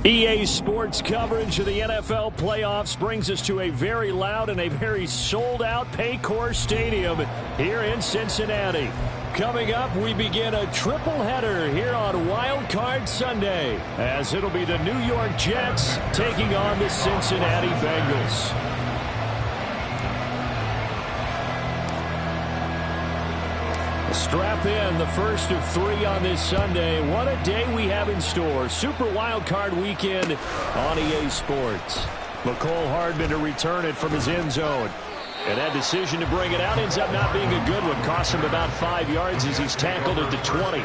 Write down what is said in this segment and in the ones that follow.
EA Sports coverage of the NFL playoffs brings us to a very loud and a very sold-out Paycor Stadium here in Cincinnati. Coming up, we begin a triple header here on Wildcard Sunday, as it'll be the New York Jets taking on the Cincinnati Bengals. Strap in, the first of three on this Sunday. What a day we have in store. Super Wildcard Weekend on EA Sports. McCole Hardman to return it from his end zone. And that decision to bring it out ends up not being a good one. Cost him about 5 yards as he's tackled at the 20.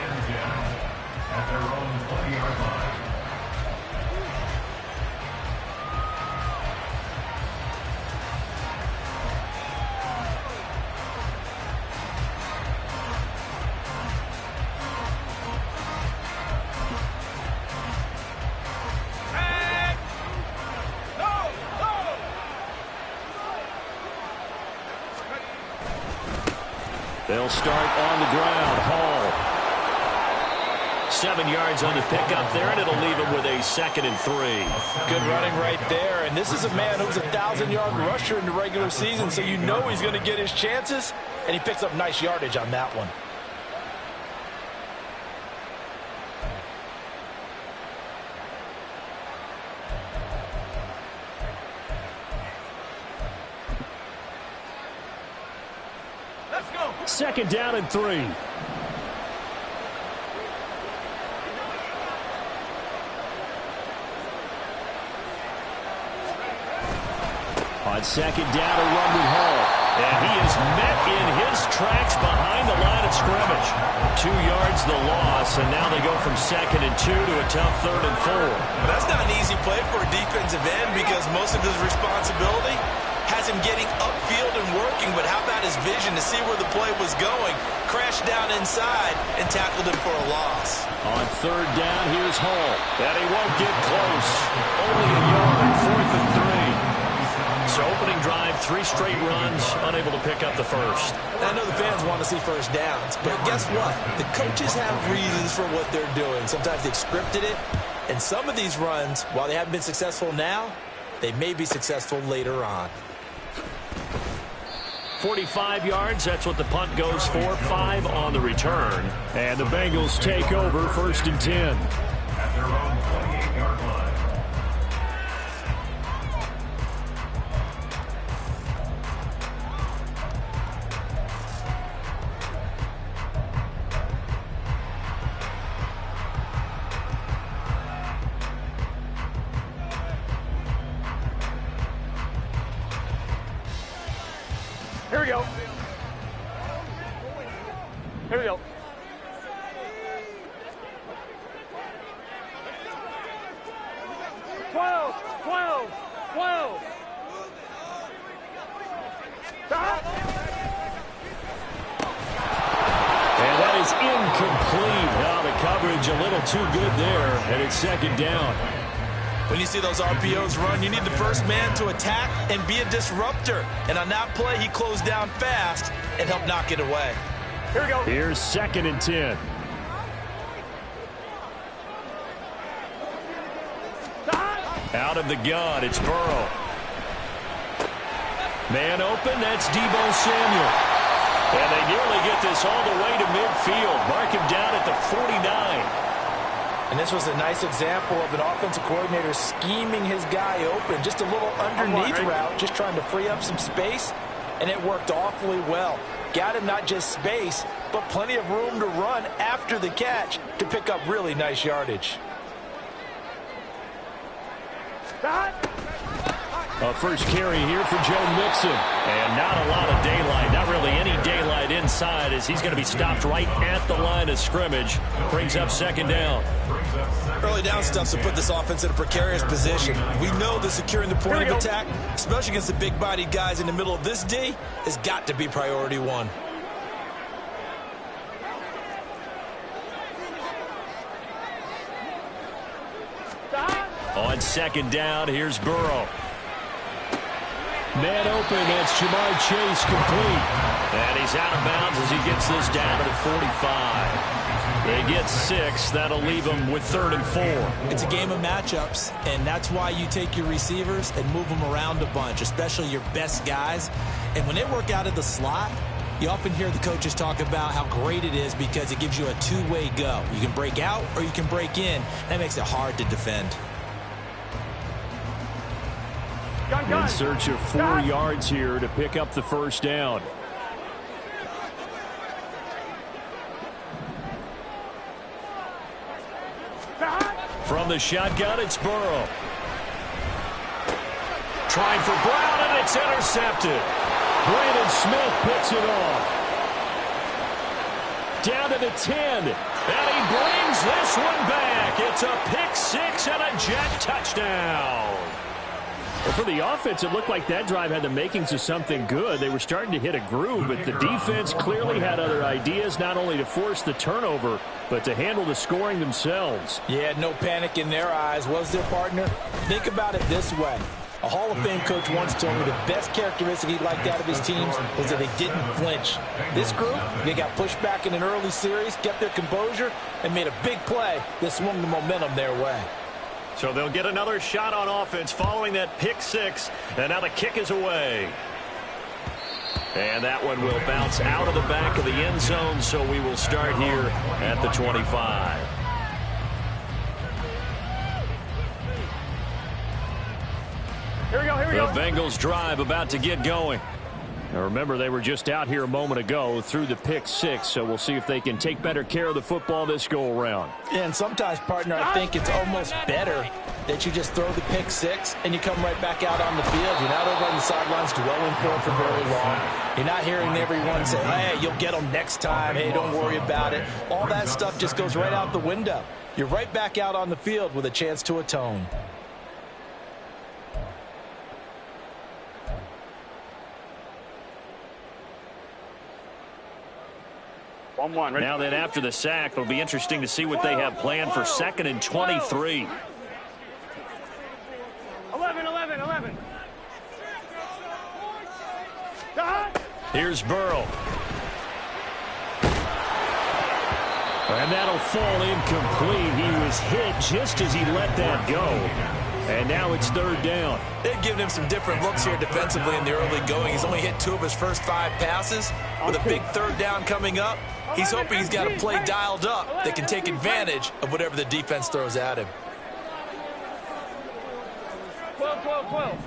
They'll start on the ground. Hall. 7 yards on the pickup there, and it'll leave him with a 2nd and 3. Good running right there. And this is a man who's a 1,000-yard rusher in the regular season, so you know he's going to get his chances, and he picks up nice yardage on that one. Second down and 3. On second down, a run with Hall. And he is met in his tracks behind the line of scrimmage. 2 yards the loss, and now they go from 2nd and 2 to a tough 3rd and 4. That's not an easy play for a defensive end because most of his responsibility has him getting upfield and working, but how about his vision to see where the play was going? Crashed down inside and tackled him for a loss. On 3rd down, here's Hall. And he won't get close. Only a yard, 4th and 3. So opening drive, 3 straight runs, unable to pick up the first. I know the fans want to see first downs, but guess what? The coaches have reasons for what they're doing. Sometimes they've scripted it, and some of these runs, while they haven't been successful now, they may be successful later on. 45 yards, that's what the punt goes for. 5 on the return. And the Bengals take over 1st and 10. At their own 28-yard line. Here we go. Here we go. Twelve. And that is incomplete. Now the coverage a little too good there, and it's 2nd down. When you see those RPOs run, you need the first man to attack and be a disruptor. And on that play, he closed down fast and helped knock it away. Here we go. Here's 2nd and 10. Out of the gun, it's Burrow. Man open, that's Deebo Samuel. And they nearly get this all the way to midfield. Mark him down at the 49. And this was a nice example of an offensive coordinator scheming his guy open. Just a little underneath route, just trying to free up some space, and it worked awfully well. Got him not just space, but plenty of room to run after the catch to pick up really nice yardage. A first carry here for Joe Mixon. And not a lot of daylight. Not really any daylight inside as he's going to be stopped right at the line of scrimmage. Brings up 2nd down. Early down stuff to put this offense in a precarious position. We know that securing the point of attack, especially against the big-bodied guys in the middle of this D, has got to be priority 1. On 2nd down, here's Burrow. Man open, that's Jamar Chase complete. And he's out of bounds as he gets this down to the 45. They get 6. That'll leave them with 3rd and 4. It's a game of matchups, and that's why you take your receivers and move them around a bunch, especially your best guys. And when they work out of the slot, you often hear the coaches talk about how great it is because it gives you a two-way go. You can break out or you can break in. That makes it hard to defend. In search of 4 yards here to pick up the first down. From the shotgun, it's Burrow. Trying for Brown, and it's intercepted. Brandon Smith picks it off. Down to the 10. And he brings this one back. It's a pick 6 and a jet touchdown. Well, for the offense, it looked like that drive had the makings of something good. They were starting to hit a groove, but the defense clearly had other ideas, not only to force the turnover, but to handle the scoring themselves. Yeah, no panic in their eyes, was their partner? Think about it this way. A Hall of Fame coach once told me the best characteristic he liked out of his teams was that they didn't flinch. This group, they got pushed back in an early series, kept their composure, and made a big play that swung the momentum their way. So they'll get another shot on offense following that pick 6, and now the kick is away. And that one will bounce out of the back of the end zone, so we will start here at the 25. Here we go, here we go. The Bengals drive about to get going. Now remember, they were just out here a moment ago through the pick 6, so we'll see if they can take better care of the football this go-around. Yeah, and sometimes, partner, I think it's almost better that you just throw the pick 6 and you come right back out on the field. You're not over on the sidelines dwelling for very long. You're not hearing everyone say, hey, you'll get them next time. Hey, don't worry about it. All that stuff just goes right out the window. You're right back out on the field with a chance to atone. Now then, after the sack, it'll be interesting to see what they have planned for 2nd and 23. 11. Here's Burrow. And that'll fall incomplete. He was hit just as he let that go. And now it's 3rd down. They've given him some different looks here defensively in the early going. He's only hit 2 of his first 5 passes. With a big 3rd down coming up, he's hoping he's got a play dialed up that can take advantage of whatever the defense throws at him. 12.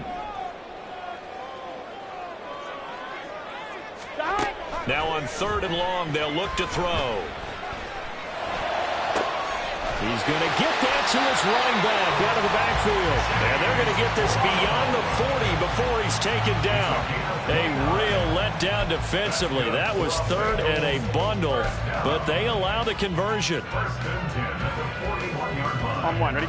Now on 3rd and long, they'll look to throw. He's going to get that to his running back out of the backfield. And they're going to get this beyond the 40 before he's taken down. A real letdown defensively. That was 3rd and a bundle, but they allow the conversion. On 1, ready?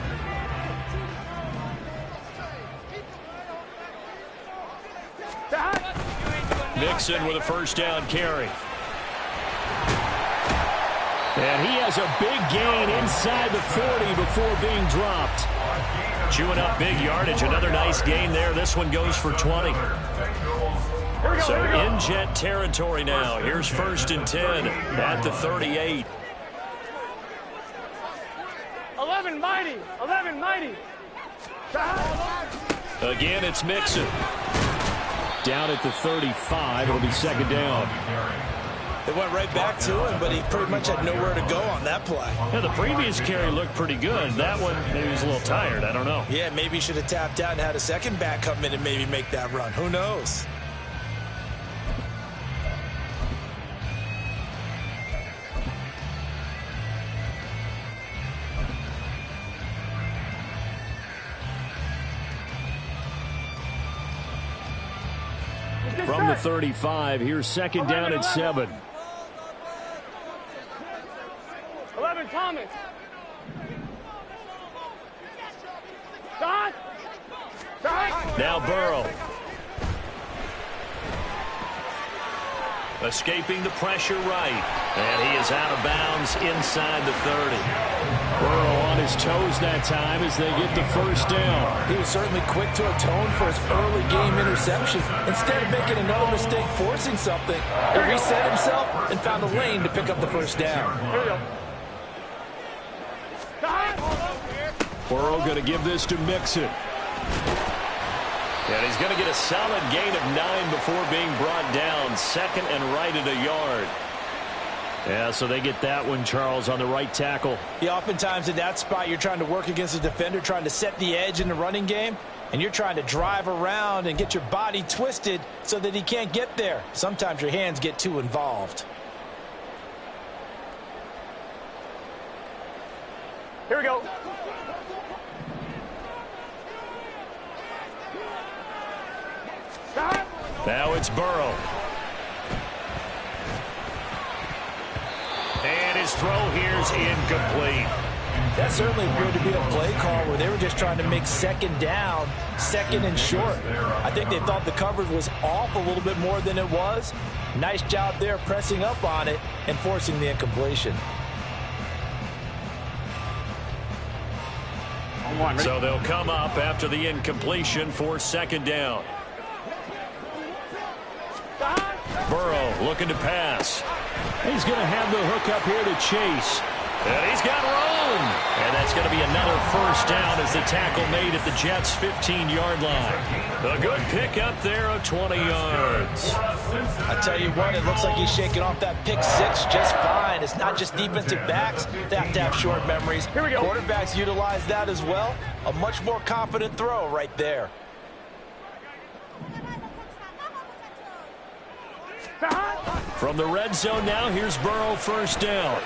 Mixon with a first down carry. And he has a big gain inside the 40 before being dropped. Chewing up big yardage. Another nice gain there. This one goes for 20. So in jet territory now. Here's 1st and 10 at the 38. 11 mighty. Again, it's Mixon. Down at the 35. It'll be 2nd down. They went right back to him, but he pretty much had nowhere to go on that play. Yeah, the previous carry looked pretty good. That one, maybe he was a little tired. I don't know. Yeah, maybe he should have tapped out and had a second back come in and maybe make that run. Who knows? From the 35, here's 2nd down at 7. 11, Thomas. Now Burrow. Escaping the pressure right. And he is out of bounds inside the 30. Burrow on his toes that time as they get the first down. He was certainly quick to atone for his early game interception. Instead of making another mistake forcing something, he reset himself and found a lane to pick up the first down. Here we go. Burrow going to give this to Mixon. And he's going to get a solid gain of 9 before being brought down. Second and right at a yard. Yeah, so they get that one, Charles, on the right tackle. Yeah, oftentimes in that spot, you're trying to work against a defender, trying to set the edge in the running game, and you're trying to drive around and get your body twisted so that he can't get there. Sometimes your hands get too involved. Here we go. Stop. Now it's Burrow. And his throw here's incomplete. That certainly appeared to be a play call where they were just trying to make second down, second and short. I think they thought the coverage was off a little bit more than it was. Nice job there pressing up on it and forcing the incompletion. So they'll come up after the incompletion for second down. Burrow looking to pass. He's going to have the hook up here to Chase. And he's got room. And that's going to be another first down as the tackle made at the Jets' 15-yard line. A good pickup there of 20 yards. I tell you what, it looks like he's shaking off that pick six just fine. It's not just defensive backs that have to have short memories. Here we go. Quarterbacks utilize that as well. A much more confident throw right there. From the red zone now, here's Burrow first down.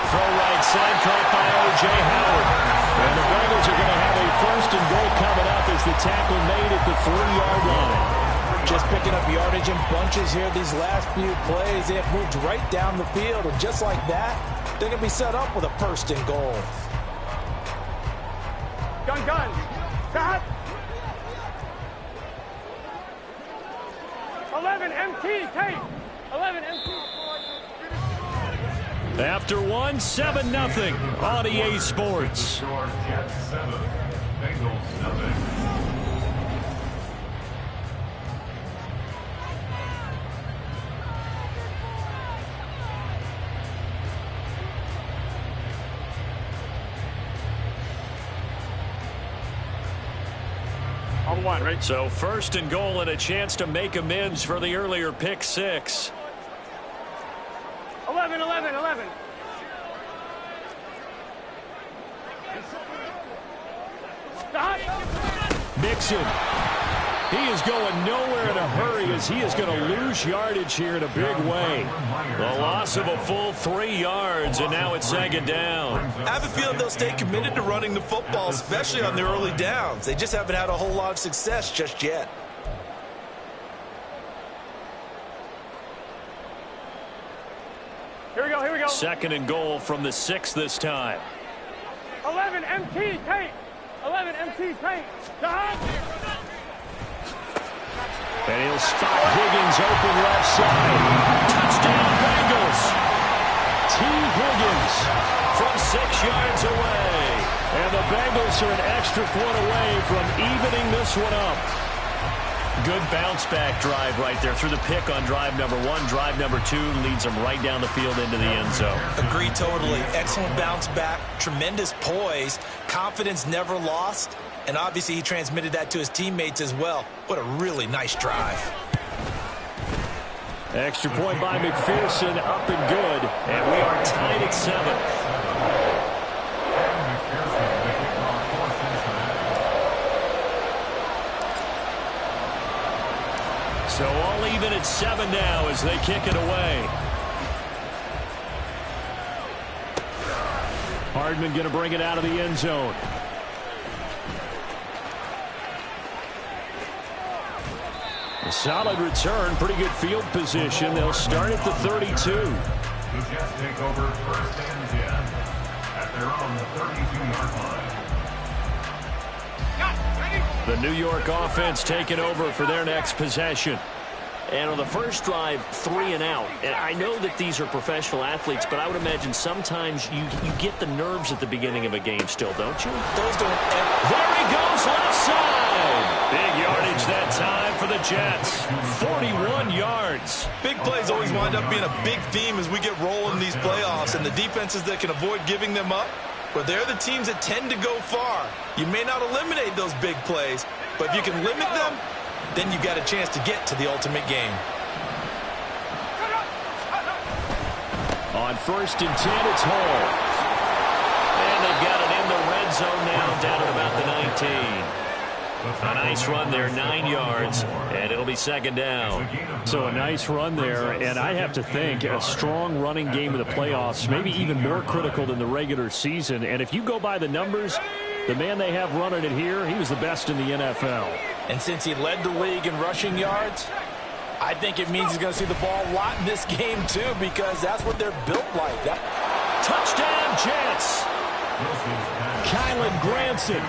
Throw right side, caught by O.J. Howard. And the Bengals are going to have a first and goal coming up as the tackle made at the 3-yard line. Just picking up yardage in bunches here these last few plays. They have moved right down the field, and just like that, they're going to be set up with a first and goal. Gun. Stop. 11 MT, tape. 11 MT. After 1, 7-0 on EA Sports. Jets 7, Bengals nothing. On one, right? So first and goal and a chance to make amends for the earlier pick six. 11. Stop. Mixon. He is going nowhere in a hurry as he is going to lose yardage here in a big way. The loss of a full 3 yards, and now it's second down. I have a feeling they'll stay committed to running the football, especially on their early downs. They just haven't had a whole lot of success just yet. Here we go. Second and goal from the 6 this time. 11 MT, tape. 11 MT, tape. Stop. And he'll spot Higgins open left side. Touchdown Bengals. T. Higgins from 6 yards away. And the Bengals are an extra point away from evening this one up. Good bounce back drive right there through the pick on drive number 1. Drive number 2 leads them right down the field into the end zone. Agree totally. Excellent bounce back. Tremendous poise. Confidence never lost. And obviously he transmitted that to his teammates as well. What a really nice drive. Extra point by McPherson, up and good. And we are tied at 7. So all even at 7 now as they kick it away. Hardman going to bring it out of the end zone. A solid return, pretty good field position. They'll start at the 32. The Jets take over first and 10 at their own 32-yard line. The New York offense taking over for their next possession. And on the first drive, 3 and out. And I know that these are professional athletes, but I would imagine sometimes you get the nerves at the beginning of a game still, don't you? Those don't ever... There he goes, left side. Big yardage that time for the Jets. 41 yards. Big plays always wind up being a big theme as we get rolling these playoffs, and the defenses that can avoid giving them up, but they're the teams that tend to go far. You may not eliminate those big plays, but if you can limit them, then you've got a chance to get to the ultimate game. On 1st and 10, it's Hall. And they've got it in the red zone now, down at about the 19. A nice run there, 9 yards, and it'll be 2nd down. So a nice run there, and I have to think a strong running game in the playoffs, maybe even more critical than the regular season. And if you go by the numbers, the man they have running it here, he was the best in the NFL. And since he led the league in rushing yards, I think it means he's going to see the ball a lot in this game, too, because that's what they're built like. Touchdown, Jets! Kylan Granson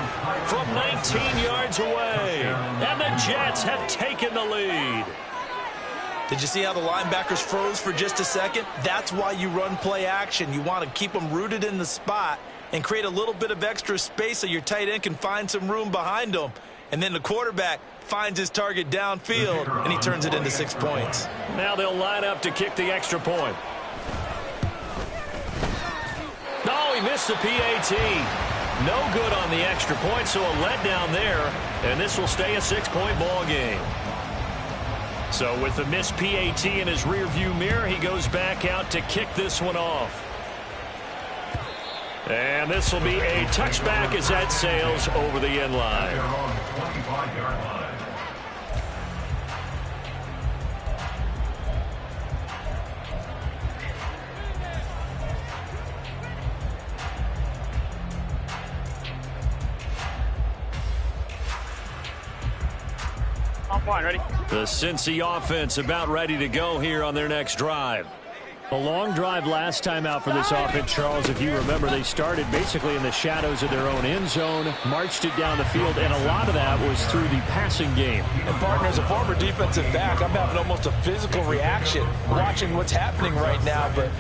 From 19 yards away, and the Jets have taken the lead. Did you see how the linebackers froze for just a second? That's why you run play action. You want to keep them rooted in the spot and create a little bit of extra space so your tight end can find some room behind them. And then the quarterback finds his target downfield, and he turns it into 6 points. Now they'll line up to kick the extra point. No, he missed the PAT. No good on the extra point, so a letdown there, and this will stay a 6-point ball game. So with the missed PAT in his rearview mirror, he goes back out to kick this one off. And this will be a touchback as that sails over the end line. 25-yard line. I'm fine, ready? The Cincy offense about ready to go here on their next drive. A long drive last time out for this offense, Charles. If you remember, they started basically in the shadows of their own end zone, marched it down the field, and a lot of that was through the passing game. And, partner, as a former defensive back, I'm having almost a physical reaction watching what's happening right now. But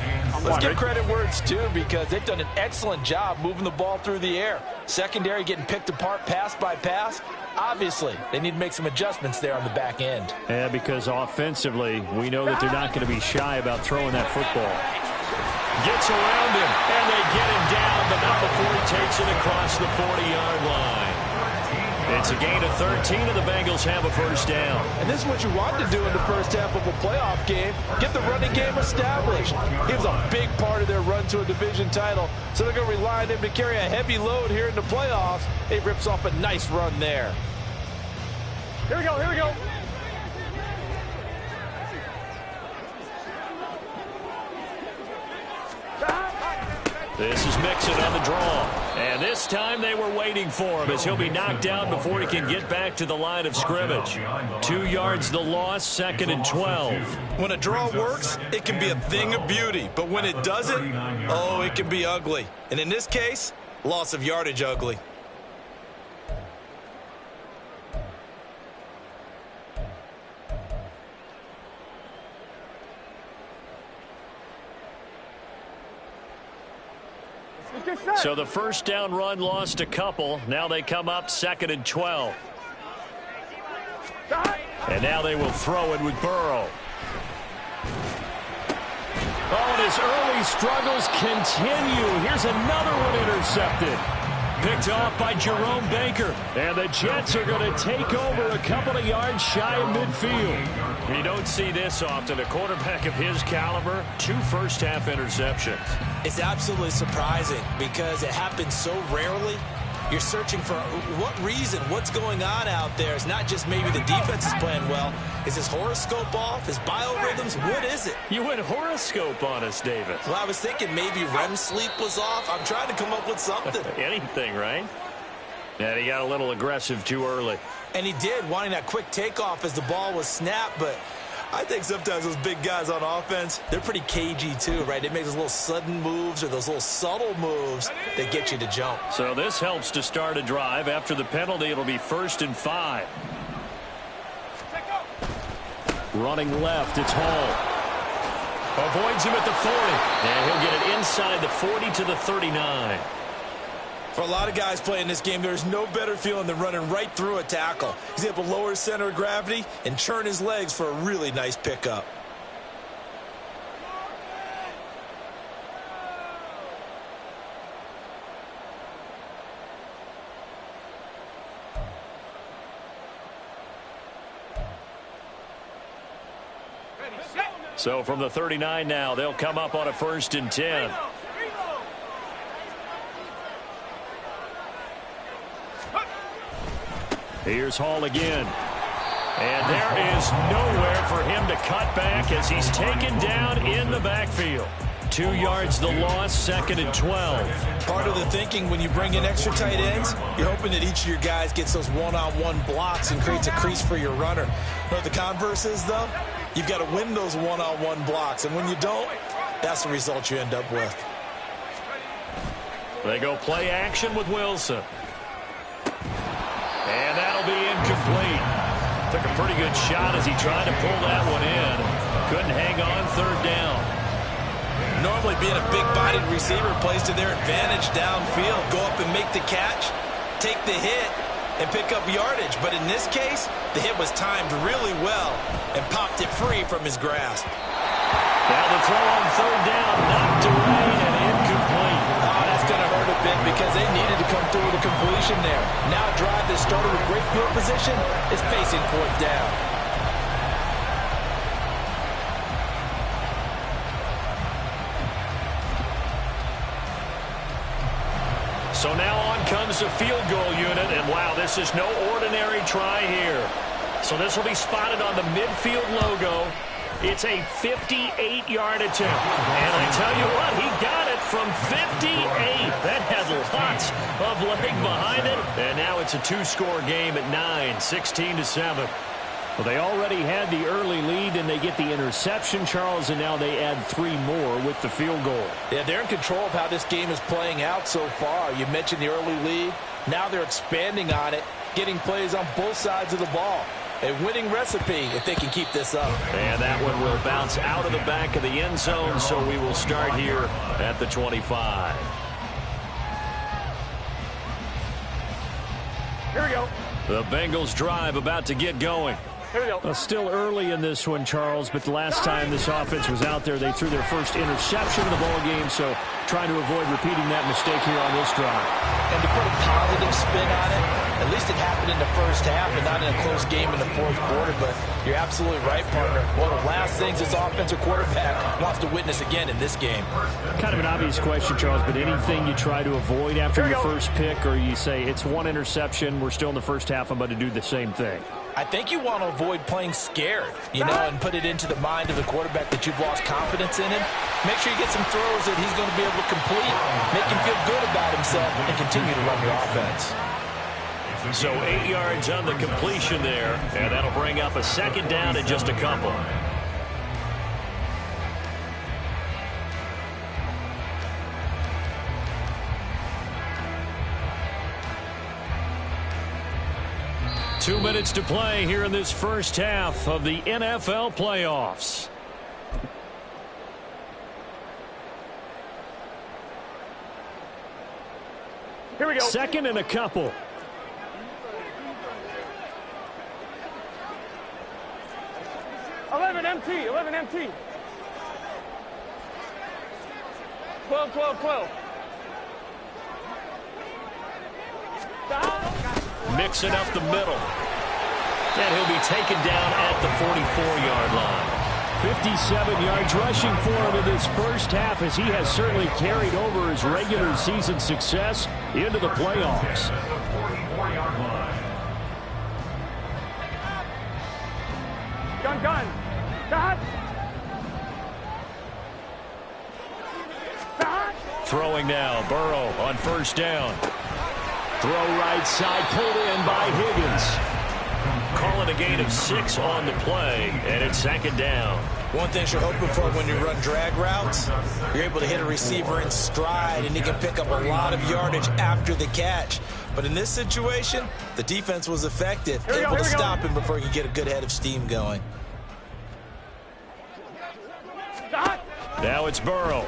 let's give credit where it's due, because they've done an excellent job moving the ball through the air. Secondary getting picked apart pass by pass. Obviously, they need to make some adjustments there on the back end. Yeah, because offensively, we know that they're not going to be shy about throwing that football. Gets around him, and they get him down, but not before he takes it across the 40-yard line. It's a gain of 13, and the Bengals have a first down. And this is what you want to do in the first half of a playoff game. Get the running game established. He was a big part of their run to a division title, so they're going to rely on him to carry a heavy load here in the playoffs. He rips off a nice run there. Here we go, here we go. This is Mixon on the draw. And this time they were waiting for him, as he'll be knocked down before he can get back to the line of scrimmage. 2 yards the loss, 2nd and 12. When a draw works, it can be a thing of beauty. But when it doesn't, oh, it can be ugly. And in this case, loss of yardage ugly. So the first down run lost a couple. Now they come up 2nd and 12. And now they will throw it with Burrow. Oh, and his early struggles continue. Here's another one intercepted. Picked off by Jerome Baker. And the Jets are going to take over a couple of yards shy of midfield. You don't see this often. A quarterback of his caliber, 2 first-half interceptions. It's absolutely surprising because it happens so rarely. You're searching for what reason, what's going on out there. It's not just maybe the defense is playing well. Is his horoscope off? His biorhythms? What is it? You went horoscope on us, David. Well, I was thinking maybe REM sleep was off. I'm trying to come up with something. Anything, right? And he got a little aggressive too early. And he did, wanting that quick takeoff as the ball was snapped, but I think sometimes those big guys on offense, they're pretty cagey too, right? They make those little sudden moves or those little subtle moves that get you to jump. So this helps to start a drive. After the penalty, it'll be 1st and 5. Running left, it's Hall. Avoids him at the 40. And he'll get it inside the 40 to the 39. For a lot of guys playing this game, there's no better feeling than running right through a tackle. He's able to lower his center of gravity and churn his legs for a really nice pickup. So from the 39 now, they'll come up on a 1st and 10. Here's Hall again. And there is nowhere for him to cut back as he's taken down in the backfield. 2 yards the loss, 2nd and 12. Part of the thinking when you bring in extra tight ends, you're hoping that each of your guys gets those one-on-one blocks and creates a crease for your runner. You know what the converse is, though? You've got to win those one-on-one blocks, and when you don't, that's the result you end up with. They go play action with Wilson. And that'll be incomplete. Took a pretty good shot as he tried to pull that one in. Couldn't hang on 3rd down. Normally being a big-bodied receiver plays to their advantage downfield. Go up and make the catch, take the hit, and pick up yardage. But in this case, the hit was timed really well and popped it free from his grasp. Now the throw on 3rd down, knocked away and incomplete. Oh, that's going to hurt a bit because they needed to come through with a completion there. Now a drive that started with great field position is facing 4th down. So now on comes the field goal unit, and wow, this is no ordinary try here. So this will be spotted on the midfield logo. It's a 58-yard attempt. And I tell you what, he got it from 58. That has lots of leg behind it. And now it's a 2-score game at 9, 16-7. Well, they already had the early lead, and they get the interception, Charles, and now they add 3 more with the field goal. Yeah, they're in control of how this game is playing out so far. You mentioned the early lead. Now they're expanding on it, getting plays on both sides of the ball. A winning recipe if they can keep this up. And that one will bounce out of the back of the end zone, so we will start here at the 25. Here we go. The Bengals drive about to get going. Here we go. Well, still early in this one, Charles, but the last time this offense was out there, they threw their first interception of the ball game, so trying to avoid repeating that mistake here on this drive. And to put a positive spin on it, at least it happened in the first half and not in a close game in the 4th quarter, but you're absolutely right, partner. One of the last things this offensive quarterback wants to witness again in this game. Kind of an obvious question, Charles, but anything you try to avoid after your first pick, or you say it's one interception, we're still in the first half, I'm about to do the same thing? I think you want to avoid playing scared, you know, and put it into the mind of the quarterback that you've lost confidence in him. Make sure you get some throws that he's going to be able to complete, make him feel good about himself, and continue to run your offense. So 8 yards on the completion there, and that'll bring up a 2nd down and just a couple. Two minutes to play here in this first half of the NFL playoffs. Here we go. 2nd and a couple. MT, 11 MT. 12, 12, 12. Mixing up the middle. And he'll be taken down at the 44-yard line. 57 yards rushing for him in this first half, as he has certainly carried over his regular season success into the playoffs. Gun, gun. Gun. Throwing now, Burrow on first down. Throw right side, pulled in by Higgins. Calling a gain of 6 on the play, and it's 2nd down. One thing you're hoping for when you run drag routes, you're able to hit a receiver in stride, and he can pick up a lot of yardage after the catch. But in this situation, the defense was effective, able to stop him before he could get a good head of steam going. Now it's Burrow.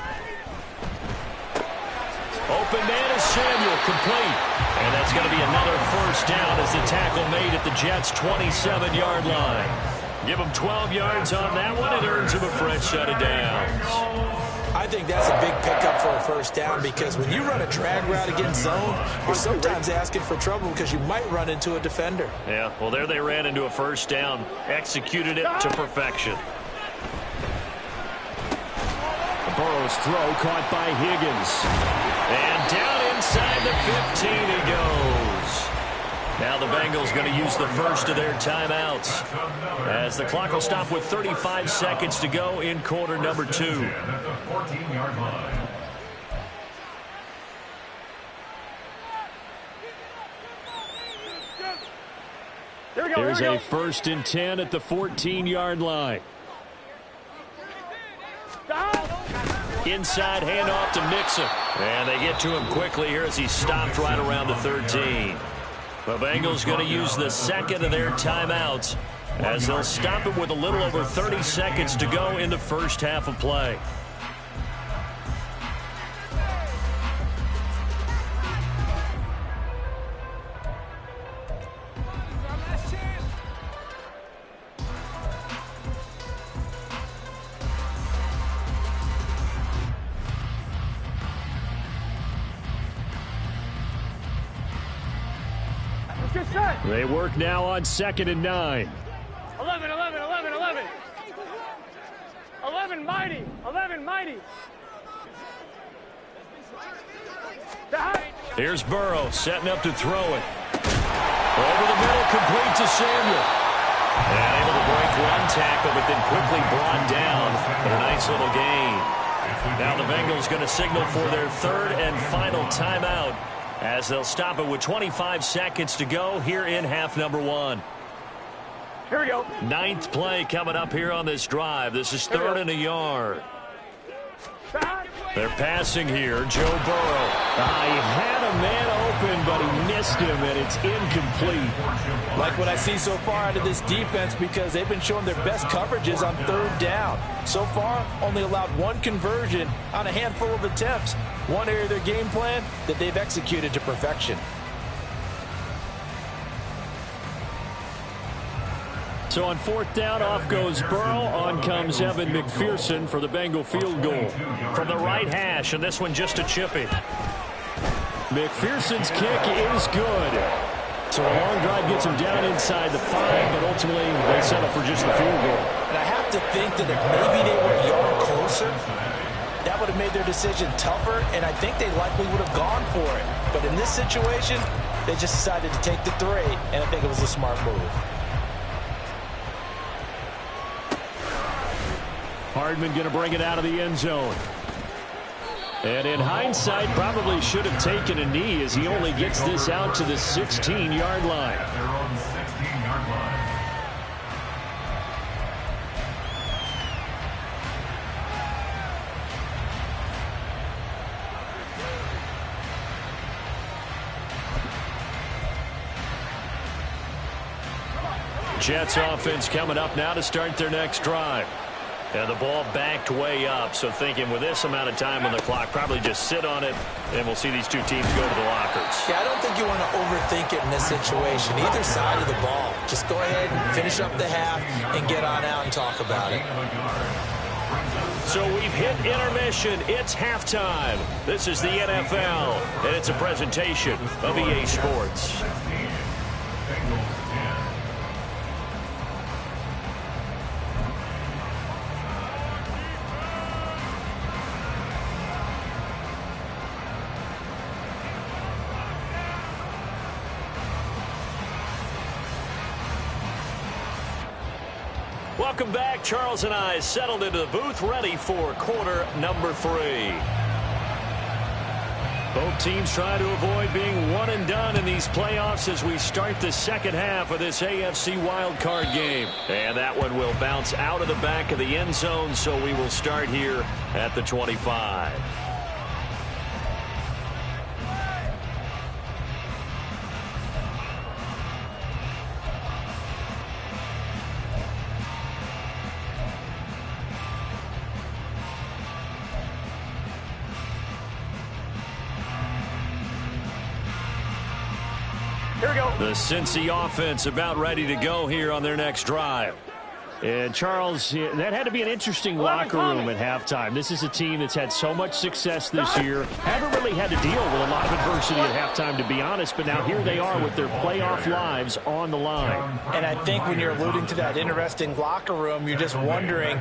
Open man is Samuel, complete. And that's going to be another first down as the tackle made at the Jets' 27-yard line. Give him 12 yards on that one. It earns him a fresh set of downs. I think that's a big pickup for a first down, because when you run a drag route against zone, you're sometimes asking for trouble because you might run into a defender. Yeah, well, there they ran into a first down, executed it to perfection. Burrow's throw caught by Higgins. And down inside the 15 he goes. Now the Bengals going to use the first of their timeouts, as the clock will stop with 35 seconds to go in quarter number 2. At the 14-yard line. There's a 1st and 10 at the 14-yard line. Inside handoff to Mixon. And they get to him quickly here as he stopped right around the 13. The Bengals going to use the second of their timeouts, as they'll stop it with a little over 30 seconds to go in the first half of play. They work now on 2nd and 9. 11, 11, 11, 11. 11 mighty, 11 mighty. Here's Burrow setting up to throw it. Over the middle, complete to Samuel. And able to break one tackle, but then quickly brought down. But a nice little gain. Now the Bengals going to signal for their 3rd and final timeout, as they'll stop it with 25 seconds to go here in half number 1. Here we go. 9th play coming up here on this drive. This is 3rd and a yard. They're passing here. Joe Burrow. He had a man open, but he missed him, and it's incomplete. Like what I see so far out of this defense, because they've been showing their best coverages on 3rd down. So far, only allowed 1 conversion on a handful of attempts. One area of their game plan that they've executed to perfection. So on 4th down, off goes Burrow. On comes Evan McPherson for the Bengal field goal. From the right hash, and this one just a chippy. McPherson's kick is good. So a long drive gets him down inside the 5, but ultimately they settle for just the field goal. And I have to think that if maybe they were a yard closer, that would have made their decision tougher, and I think they likely would have gone for it. But in this situation, they just decided to take the 3, and I think it was a smart move. Hardman going to bring it out of the end zone. And in hindsight, probably should have taken a knee, as he only gets this out to the 16-yard line. At their own 16-yard line. Jets offense coming up now to start their next drive. And the ball backed way up, so thinking with this amount of time on the clock, probably just sit on it, and we'll see these two teams go to the lockers. Yeah, I don't think you want to overthink it in this situation. Either side of the ball. Just go ahead and finish up the half and get on out and talk about it. So we've hit intermission. It's halftime. This is the NFL, and it's a presentation of EA Sports. Welcome back. Charles and I settled into the booth, ready for quarter number 3. Both teams try to avoid being one and done in these playoffs as we start the second half of this AFC wildcard game. And that one will bounce out of the back of the end zone, so we will start here at the 25. The Cincy offense about ready to go here on their next drive. And, Charles, that had to be an interesting locker room at halftime. This is a team that's had so much success this year. Haven't really had to deal with a lot of adversity at halftime, to be honest. But now here they are with their playoff lives on the line. And I think when you're alluding to that interesting locker room, you're just wondering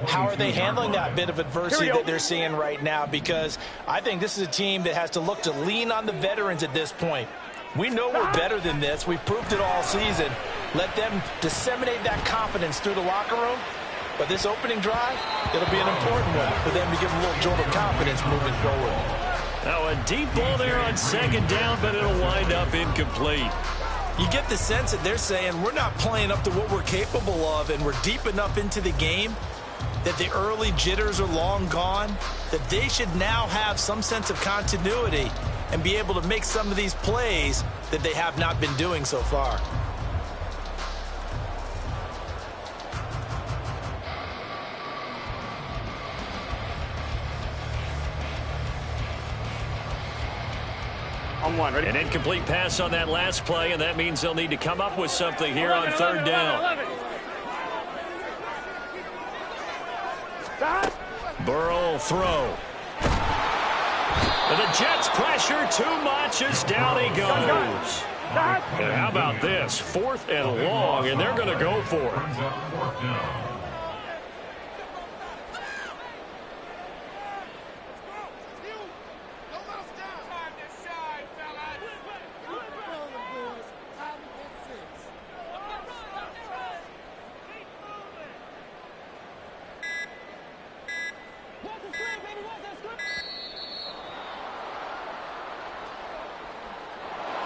how are they handling that bit of adversity that they're seeing right now? Because I think this is a team that has to look to lean on the veterans at this point. We know we're better than this. We've proved it all season. Let them disseminate that confidence through the locker room. But this opening drive, it'll be an important one for them to give them a little jolt of confidence moving forward. Now a deep ball there on second down, but it'll wind up incomplete. You get the sense that they're saying we're not playing up to what we're capable of, and we're deep enough into the game that the early jitters are long gone, that they should now have some sense of continuity and be able to make some of these plays that they have not been doing so far. On one, ready? An incomplete pass on that last play, and that means they'll need to come up with something here on third down. Burrow will throw. And the Jets pressure too much as down he goes. And how about this? 4th and long, and they're going to go for it.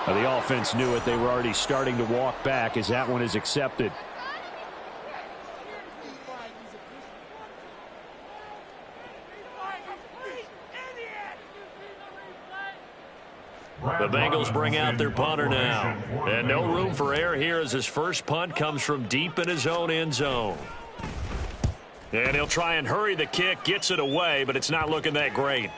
The offense knew it. They were already starting to walk back as that one is accepted. The Bengals bring out their punter now. And no room for error here as his first punt comes from deep in his own end zone. And he'll try and hurry the kick, gets it away, but it's not looking that great.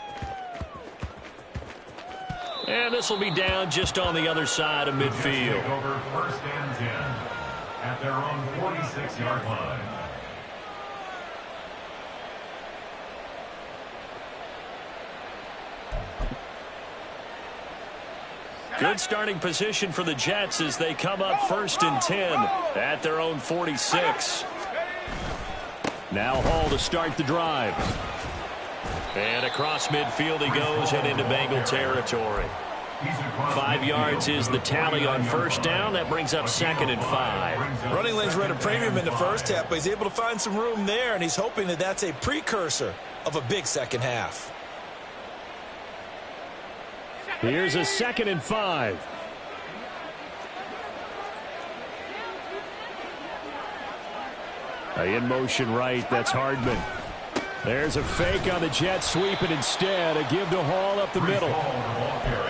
And this will be down just on the other side of midfield. Over 1st and 10 at their own 46-yard line. Good starting position for the Jets as they come up 1st and 10 at their own 46. Now Hall to start the drive. And across midfield he goes and into Bengal territory. 5 yards is the tally on first down. That brings up 2nd and 5. Running lanes were at a premium in the first half, but he's able to find some room there, and he's hoping that that's a precursor of a big second half. Here's a 2nd and 5. In motion right, that's Hardman. There's a fake on the jet sweep, and instead a give to Hall up the middle.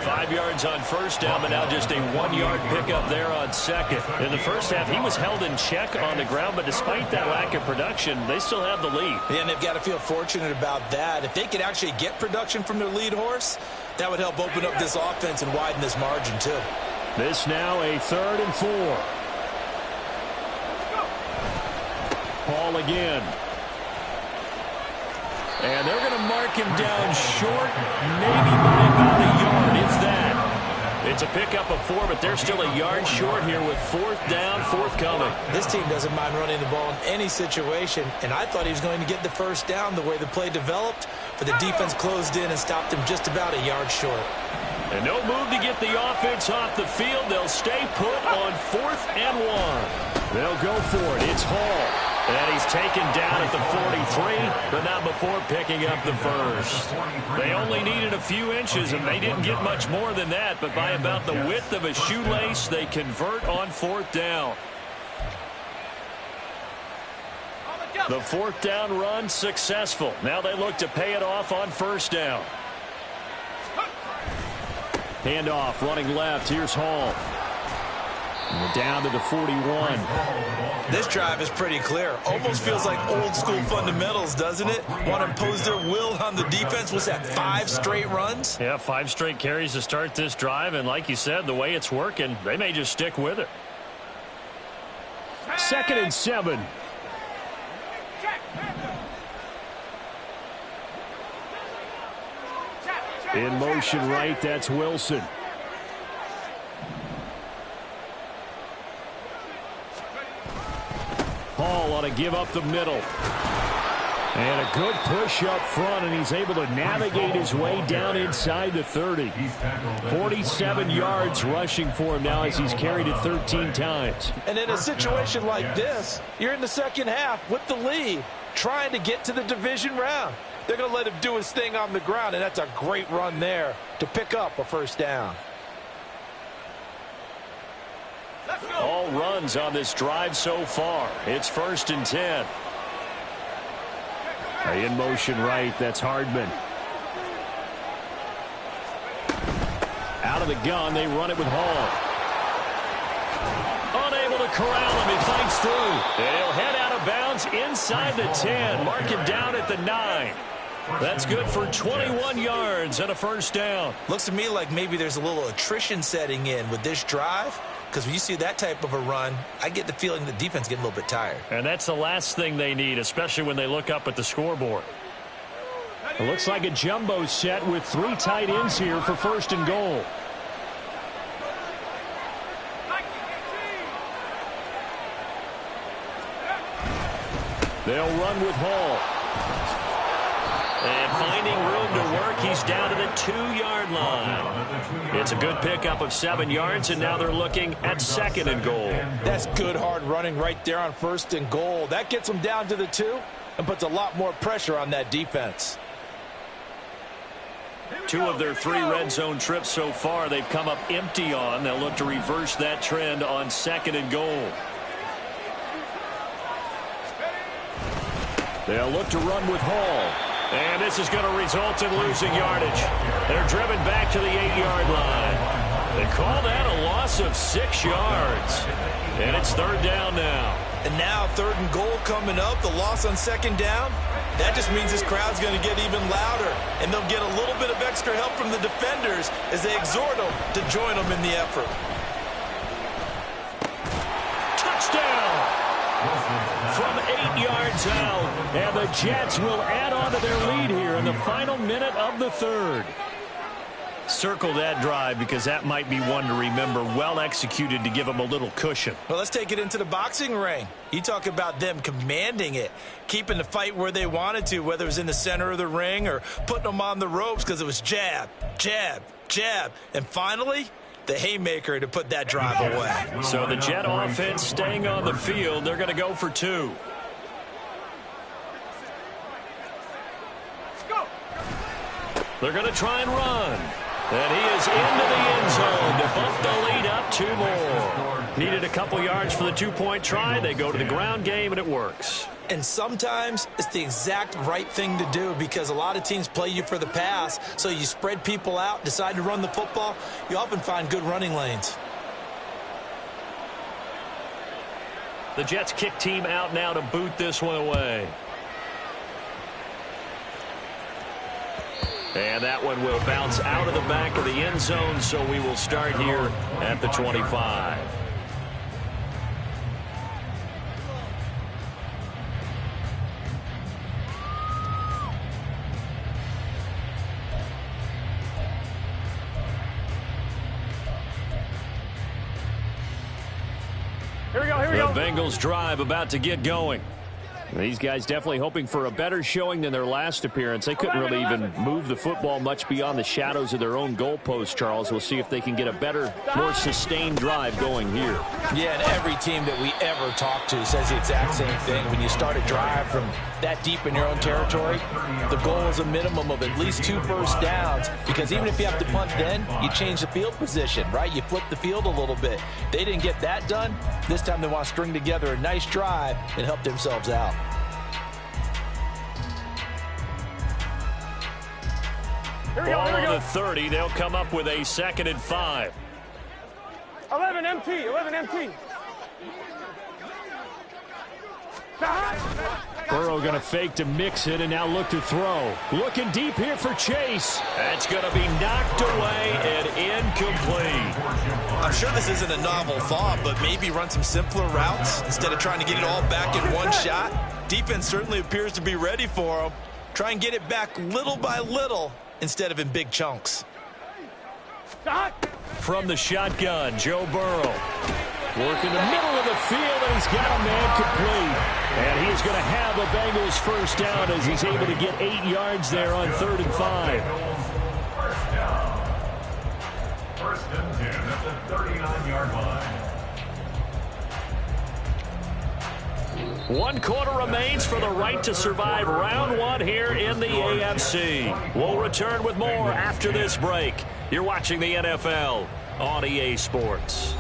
5 yards on first down, but now just a 1-yard pickup there on second. In the first half, he was held in check on the ground, but despite that lack of production, they still have the lead. And they've got to feel fortunate about that. If they could actually get production from their lead horse, that would help open up this offense and widen this margin too. This now a 3rd and 4. Hall again. And they're going to mark him down short, maybe by about a yard, if that. It's a pickup of 4, but they're still a yard short here with 4th down, forthcoming. This team doesn't mind running the ball in any situation, and I thought he was going to get the first down the way the play developed, but the defense closed in and stopped him just about a yard short. And no move to get the offense off the field. They'll stay put on 4th and 1. They'll go for it. It's Hall. And he's taken down at the 43, but not before picking up the first. They only needed a few inches, and they didn't get much more than that, but by about the width of a shoelace, they convert on 4th down. The 4th down run successful. Now they look to pay it off on first down. Handoff, running left. Here's Hall. And we're down to the 41. This drive is pretty clear. Almost feels like old school fundamentals, doesn't it? Want to impose their will on the defense. What's that, 5 straight runs? Yeah, 5 straight carries to start this drive. And like you said, the way it's working, they may just stick with it. 2nd and 7. In motion right, that's Wilson. Hall ought to give up the middle. And a good push up front, and he's able to navigate his way down inside the 30. 47 yards rushing for him now as he's carried it 13 times. And in a situation like this, you're in the second half with the lead, trying to get to the division round. They're going to let him do his thing on the ground, and that's a great run there to pick up a first down. All runs on this drive so far. It's 1st and 10. In motion right, that's Hardman. Out of the gun, they run it with Hall. Unable to corral him, he fights through. And he'll head out of bounds inside the 10. Mark him down at the 9. That's good for 21 yards and a first down. Looks to me like maybe there's a little attrition setting in with this drive. Because when you see that type of a run, I get the feeling the defense getting a little bit tired. And that's the last thing they need, especially when they look up at the scoreboard. It looks like a jumbo set with 3 tight ends here for 1st and goal. They'll run with Hall. And finding room to work, he's down to the 2-yard line. It's a good pickup of 7 yards, and now they're looking at 2nd and goal. That's good hard running right there on 1st and goal. That gets them down to the 2 and puts a lot more pressure on that defense. 2 of their 3 red zone trips so far they've come up empty on. They'll look to reverse that trend on 2nd and goal. They'll look to run with Hall. And this is going to result in losing yardage. They're driven back to the 8-yard line. They call that a loss of 6 yards. And it's 3rd down now. And now 3rd and goal coming up. The loss on 2nd down. That just means this crowd's going to get even louder. And they'll get a little bit of extra help from the defenders as they exhort them to join them in the effort. Touchdown! From 8 yards out. And the Jets will add on to their lead here in the final minute of the 3rd. Circle that drive because that might be one to remember. Well executed to give them a little cushion. Well, let's take it into the boxing ring. You talk about them commanding it, keeping the fight where they wanted to, whether it was in the center of the ring or putting them on the ropes because it was jab, jab, jab. And finally, the haymaker to put that drive away. So the Jet offense staying on the field. They're going to go for 2. They're going to try and run. And he is into the end zone to bump the lead up 2 more. Needed a couple yards for the 2-point try. They go to the ground game, and it works. And sometimes it's the exact right thing to do because a lot of teams play you for the pass. So you spread people out, decide to run the football. You often find good running lanes. The Jets kick team out now to boot this one away. And that one will bounce out of the back of the end zone, so we will start here at the 25. Here we go, here we go. The Bengals drive about to get going. These guys definitely hoping for a better showing than their last appearance. They couldn't really even move the football much beyond the shadows of their own goalpost, Charles. We'll see if they can get a better, more sustained drive going here. Yeah, and every team that we ever talk to says the exact same thing. When you start a drive from that deep in your own territory, the goal is a minimum of at least 2 first downs because even if you have to punt then, you change the field position, right? You flip the field a little bit. They didn't get that done. This time they want to string together a nice drive and help themselves out. Ball on the 30. They'll come up with a 2nd and 5. 11 MT, 11 MT. Burrow going to fake to mix it and now look to throw. Looking deep here for Chase. That's going to be knocked away and incomplete. I'm sure this isn't a novel thought, but maybe run some simpler routes instead of trying to get it all back in one shot. Defense certainly appears to be ready for them. Try and get it back little by little instead of in big chunks. From the shotgun, Joe Burrow. Working the middle of the field, and he's got a man complete. And he is going to have a Bengals first down as he's able to get 8 yards there on 3rd and 5. First down. 1st and 10 at the 39-yard line. 1 quarter remains for the right to survive round 1 here in the AFC. We'll return with more after this break. You're watching the NFL on EA Sports.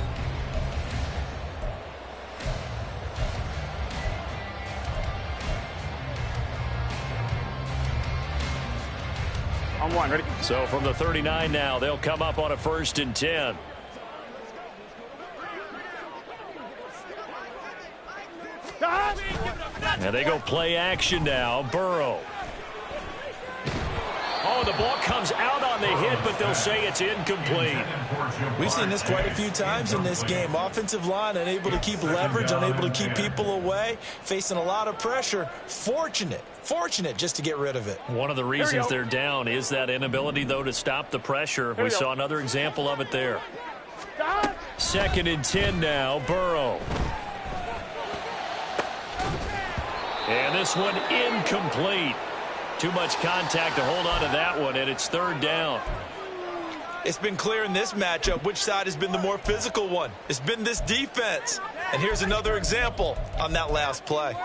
On 1, ready? So from the 39 now, they'll come up on a 1st and 10. And they go play action now. Burrow. Oh, the ball comes out on the hit, but they'll say it's incomplete. We've seen this quite a few times in this game. Offensive line unable to keep leverage, unable to keep people away, facing a lot of pressure. Fortunate just to get rid of it. One of the reasons they're down is that inability, though, to stop the pressure. We saw another example of it there. 2nd and 10 now. Burrow. And this one incomplete. Too much contact to hold on to that one, and it's 3rd down. It's been clear in this matchup which side has been the more physical one. It's been this defense. And here's another example on that last play.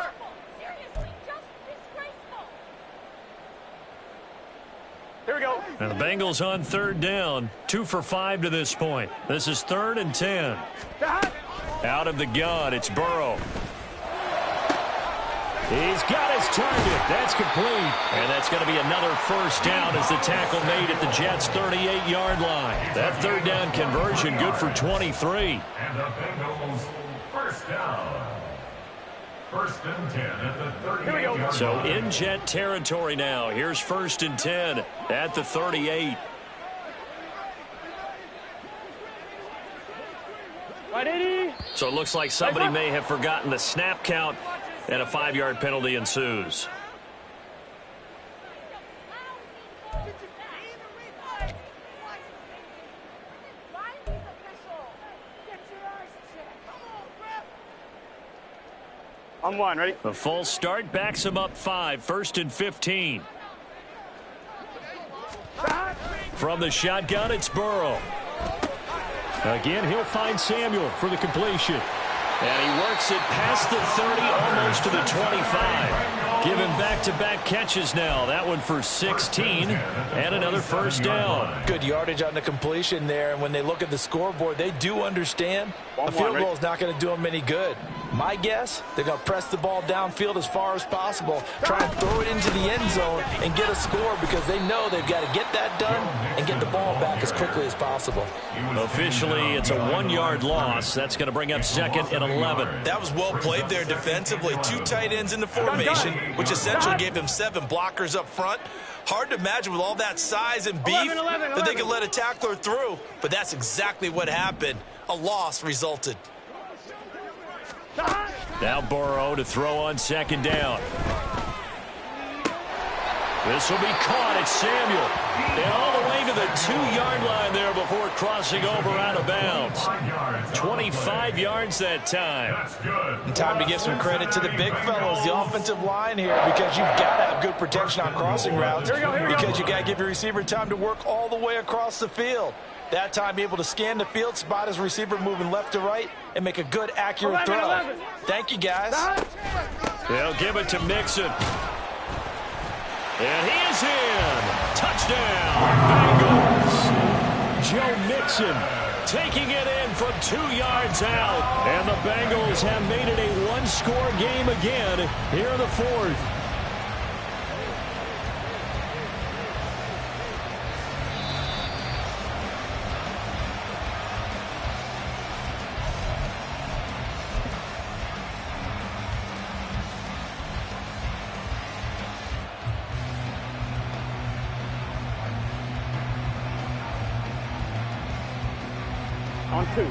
Here we go. And the Bengals on 3rd down. 2 for 5 to this point. This is 3rd and 10. Out of the gun, it's Burrow. He's got his target. That's complete. And that's going to be another first down as the tackle made at the Jets' 38-yard line. That 3rd down conversion good for 23. And the Bengals first down. 1st and 10 at the 38-yard line. So in Jet territory now. Here's 1st and 10 at the 38. So it looks like somebody may have forgotten the snap count, and a 5-yard penalty ensues. On 1, ready? A false start backs him up 5. 1st and 15. From the shotgun, it's Burrow. Again, he'll find Samuel for the completion. And he works it past the 30, almost to the 25. Giving back-to-back catches now. That one for 16, and another first down. Good yardage on the completion there, and when they look at the scoreboard, they do understand a field goal is not going to do them any good. My guess, they're going to press the ball downfield as far as possible, try and throw it into the end zone and get a score because they know they've got to get that done and get the ball back as quickly as possible. Officially, it's a 1-yard loss. That's going to bring up 2nd and 11. That was well played there defensively. 2 tight ends in the formation, which essentially gave them 7 blockers up front. Hard to imagine with all that size and beef that they could let a tackler through, but that's exactly what happened. A loss resulted. Now Burrow to throw on 2nd down. This will be caught. It's Samuel. And all the way to the 2-yard line there before crossing over out of bounds. 25 yards that time. And time to give some credit to the big fellows, the offensive line here, because you've got to have good protection on crossing routes because you got to give your receiver time to work all the way across the field. That time, be able to scan the field, spot his receiver moving left to right, and make a good, accurate throw. Thank you, guys. They'll give it to Mixon. And he is in. Touchdown, Bengals. Joe Mixon taking it in from 2 yards out. And the Bengals have made it a 1-score game again here in the 4th. On 2.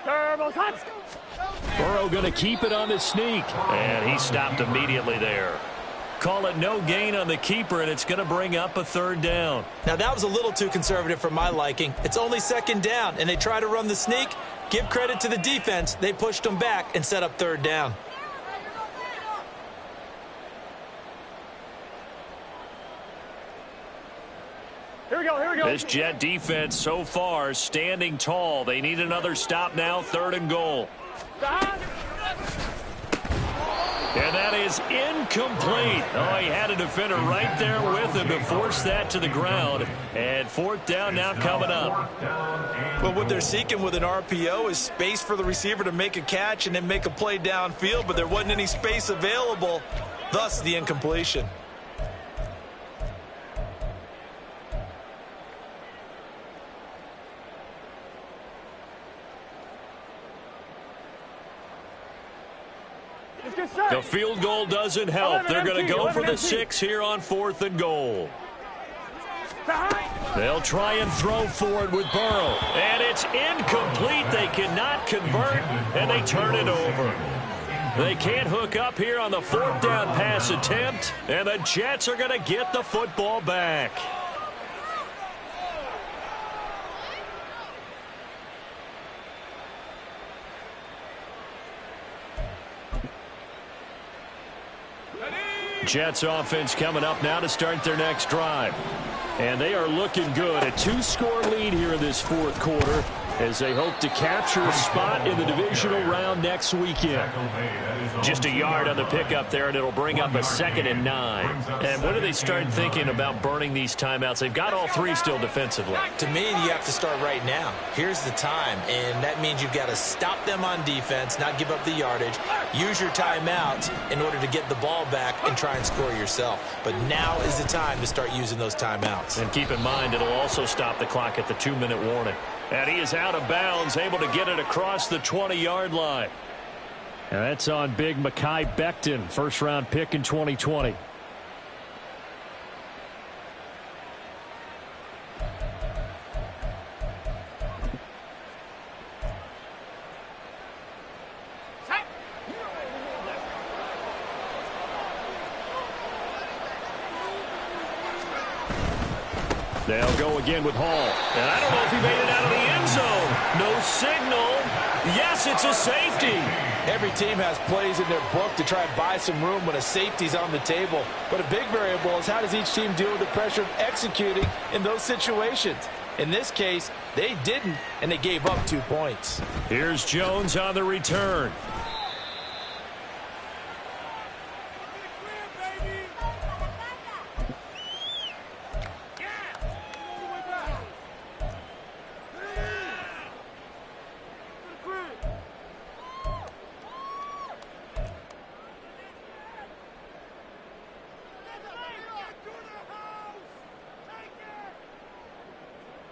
Burrow going to keep it on the sneak. And he stopped immediately there. Call it no gain on the keeper, and it's going to bring up a third down. Now, that was a little too conservative for my liking. It's only second down, and they try to run the sneak. Give credit to the defense. They pushed them back and set up third down. Here we go. This Jet defense so far standing tall. They need another stop now, 3rd and goal. And that is incomplete. Oh, he had a defender right there with him to force that to the ground. And 4th down now coming up. But what they're seeking with an RPO is space for the receiver to make a catch and then make a play downfield, but there wasn't any space available, thus the incompletion. The field goal doesn't help. They're going to go for the 6 here on 4th and goal. They'll try and throw for it with Burrow. And it's incomplete. They cannot convert, and they turn it over. They can't hook up here on the 4th down pass attempt, and the Jets are going to get the football back. Jets offense coming up now to start their next drive. And they are looking good. A 2-score lead here in this 4th quarter as they hope to capture a spot in the divisional round next weekend. Just a yard on the pickup there, and it'll bring up a 2nd and 9. And when do they start thinking about burning these timeouts? They've got all 3 still defensively. To me, you have to start right now. Here's the time, and that means you've got to stop them on defense, not give up the yardage, use your timeouts in order to get the ball back and try and score yourself. But now is the time to start using those timeouts. And keep in mind, it'll also stop the clock at the 2-minute warning. And he is out of bounds, able to get it across the 20-yard line. And that's on big Mekhi Becton, first-round pick in 2020. They'll go again with Hall. And I don't know if he made it out of the end zone. No signal. Yes, it's a safety. Every team has plays in their book to try and buy some room when a safety's on the table. But a big variable is how does each team deal with the pressure of executing in those situations. In this case, they didn't, and they gave up 2 points. Here's Jones on the return.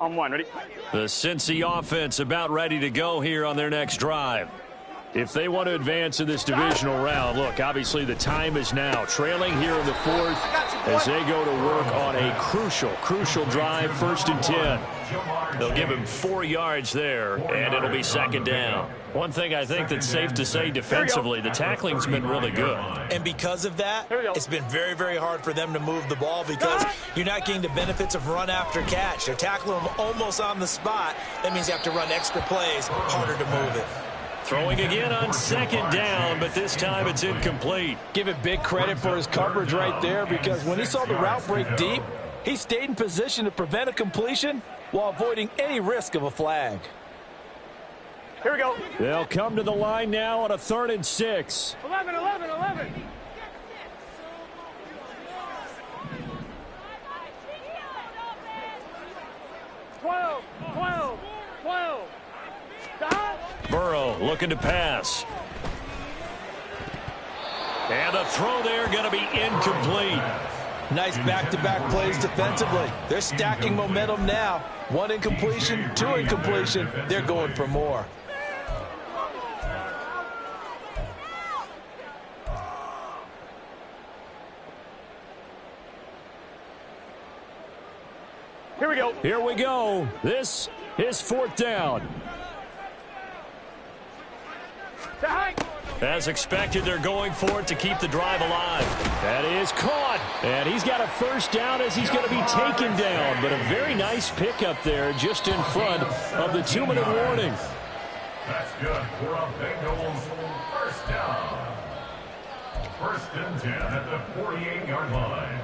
On 1, ready? The Cincy offense about ready to go here on their next drive. If they want to advance in this divisional round, look, obviously the time is now. Trailing here in the 4th as they go to work on a crucial drive, 1st and 10. They'll give him 4 yards there, and it'll be 2nd down. One thing I think that's safe to say defensively, the tackling's been really good. And because of that, it's been very, very hard for them to move the ball because you're not getting the benefits of run after catch. They're tackling them almost on the spot. That means you have to run extra plays, harder to move it. Throwing again on 2nd down, but this time it's incomplete. Give it big credit for his coverage right there because when he saw the route break deep, he stayed in position to prevent a completion while avoiding any risk of a flag. Here we go. They'll come to the line now on a 3rd and 6. 11. 12. Stop. Burrow looking to pass. And the throw there going to be incomplete. Nice back-to-back plays defensively. They're stacking momentum now. 1 incompletion, 2 incompletion. They're going for more. Here we go. This is 4th down. As expected, they're going for it to keep the drive alive. That is caught. And he's got a first down as he's going to be taken down. But a very nice pickup there just in front of the 2-minute warning. That's good for a Bengals first down. First and 10 at the 48-yard line.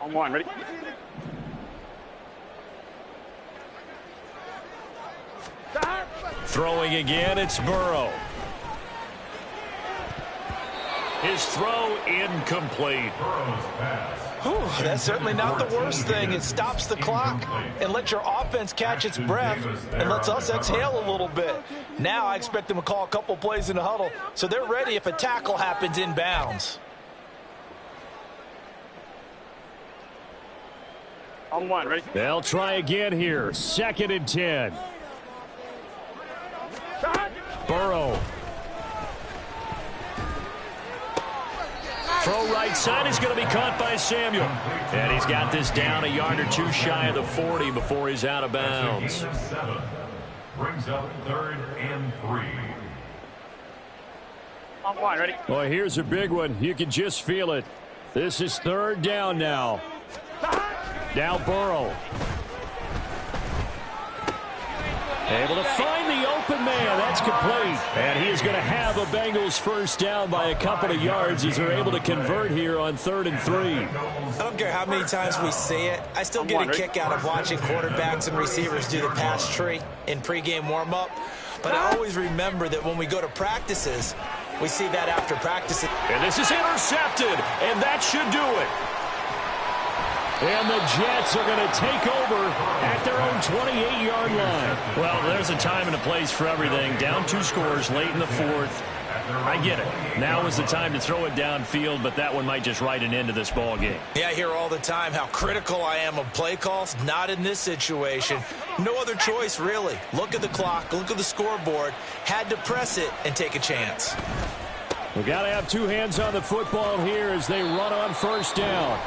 On one, ready? Throwing again, it's Burrow. His throw incomplete. That's certainly not the worst thing. It stops the clock and lets your offense catch its breath and lets us exhale a little bit. Now I expect them to call a couple plays in the huddle so they're ready if a tackle happens inbounds. On one, ready? They'll try again here. 2nd and 10. Burrow. Throw right side is going to be caught by Samuel. And he's got this down a yard or two shy of the 40 before he's out of bounds. Brings up 3rd and 3. On one, ready? Well, here's a big one. You can just feel it. This is 3rd down now. Now Burrow. Able to find the open man. That's complete. And he is going to have a Bengals first down by a couple of yards as they're able to convert here on 3rd and 3. I don't care how many times we say it. I still get a kick out of watching quarterbacks and receivers do the pass tree in pregame warm-up. But I always remember that when we go to practices, we see that after practice. And this is intercepted, and that should do it. And the Jets are going to take over at their own 28-yard line. Well, there's a time and a place for everything. Down 2 scores late in the 4th. I get it. Now is the time to throw it downfield, but that one might just write an end to this ball game. Yeah, I hear all the time how critical I am of play calls. Not in this situation. No other choice, really. Look at the clock. Look at the scoreboard. Had to press it and take a chance. We've got to have 2 hands on the football here as they run on first down.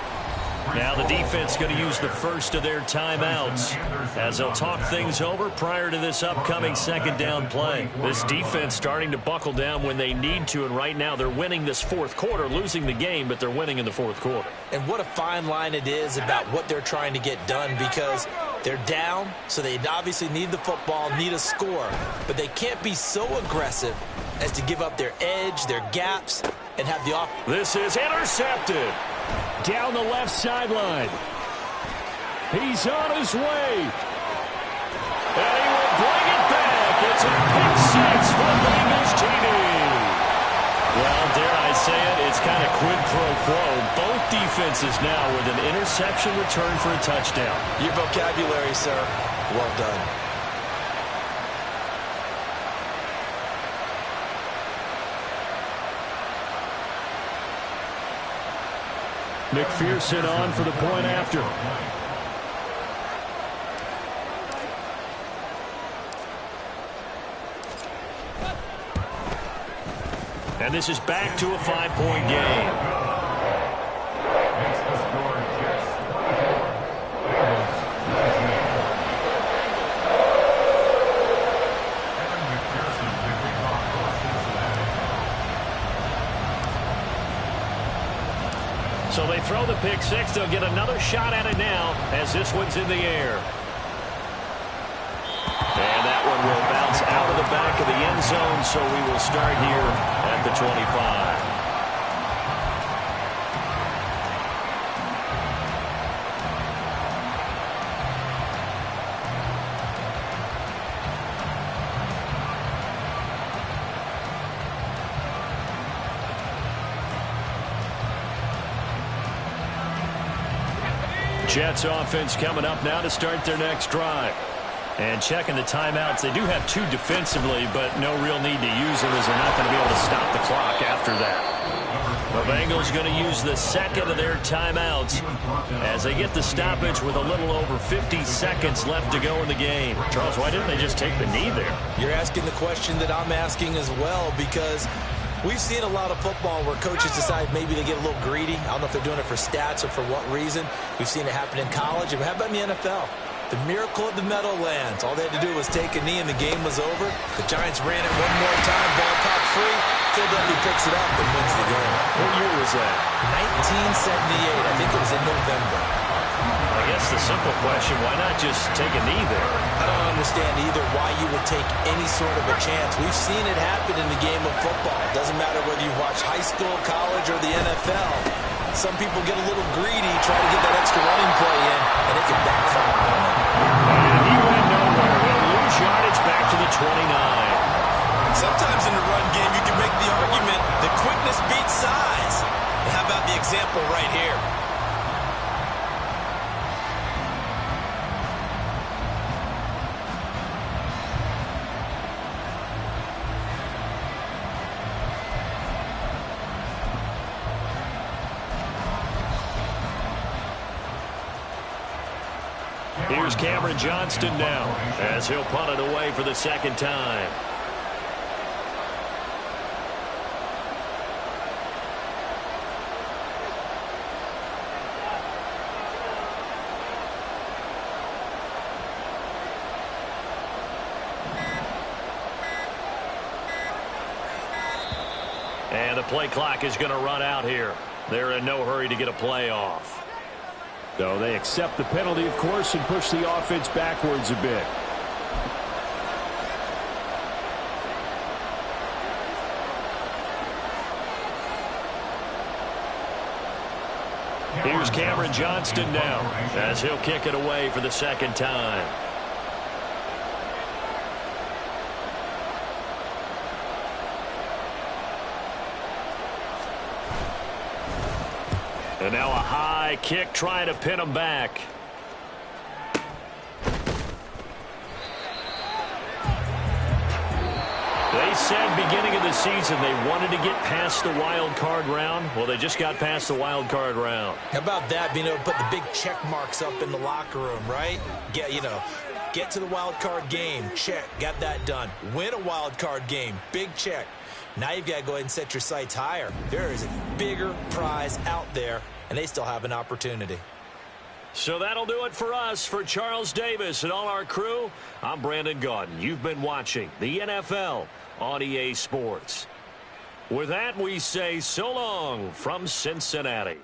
Now the defense going to use the first of their timeouts as they'll talk things over prior to this upcoming 2nd down play. This defense starting to buckle down when they need to, and right now they're winning this 4th quarter, losing the game, but they're winning in the 4th quarter. And what a fine line it is about what they're trying to get done, because they're down, so they obviously need the football, need a score, but they can't be so aggressive as to give up their edge, their gaps, and have the off. This is intercepted. Down the left sideline. He's on his way. And he will bring it back. It's a pick 6 for Bengals TD. Well, dare I say it, it's kind of quid pro quo. Both defenses now with an interception return for a touchdown. Your vocabulary, sir. Well done. McPherson on for the point after. And this is back to a 5-point game. So they throw the pick 6. They'll get another shot at it now as this one's in the air. And that one will bounce out of the back of the end zone, so we will start here at the 25. Jets offense coming up now to start their next drive. And checking the timeouts, they do have 2 defensively, but no real need to use them as they're not going to be able to stop the clock after that. The Bengals going to use the 2nd of their timeouts as they get the stoppage with a little over 50 seconds left to go in the game. Charles, why didn't they just take the knee there? You're asking the question that I'm asking as well, because We've seen a lot of football where coaches decide maybe they get a little greedy. I don't know if they're doing it for stats or for what reason. We've seen it happen in college. And how about in the NFL? The miracle of the Meadowlands. All they had to do was take a knee and the game was over. The Giants ran it one more time. Ball caught free. Philadelphia picks it up and wins the game. What year was that? 1978. I think it was in November. I guess the simple question, why not just take a knee there? I don't understand either why you would take any sort of a chance. We've seen it happen in the game of football. It doesn't matter whether you watch high school, college, or the NFL. Some people get a little greedy, try to get that extra running play in, and it can backfire on them. And he went nowhere. He'll lose yardage back to the 29. Sometimes in the run game, you can make the argument that quickness beats size. And how about the example right here? Here's Cameron Johnston now as he'll punt it away for the second time. And the play clock is going to run out here. They're in no hurry to get a play off. So they accept the penalty, of course, and push the offense backwards a bit. Here's Cameron Johnston now as he'll kick it away for the second time. And now a high kick trying to pin him back. They said beginning of the season they wanted to get past the wild card round. Well, they just got past the wild card round. How about that, being able to put the big check marks up in the locker room, right? Get to the wild card game, check, got that done. Win a wild card game, big check. Now you've got to go ahead and set your sights higher. There is a bigger prize out there, and they still have an opportunity. So that'll do it for us. For Charles Davis and all our crew, I'm Brandon Gaudin. You've been watching the NFL on EA Sports. With that, we say so long from Cincinnati.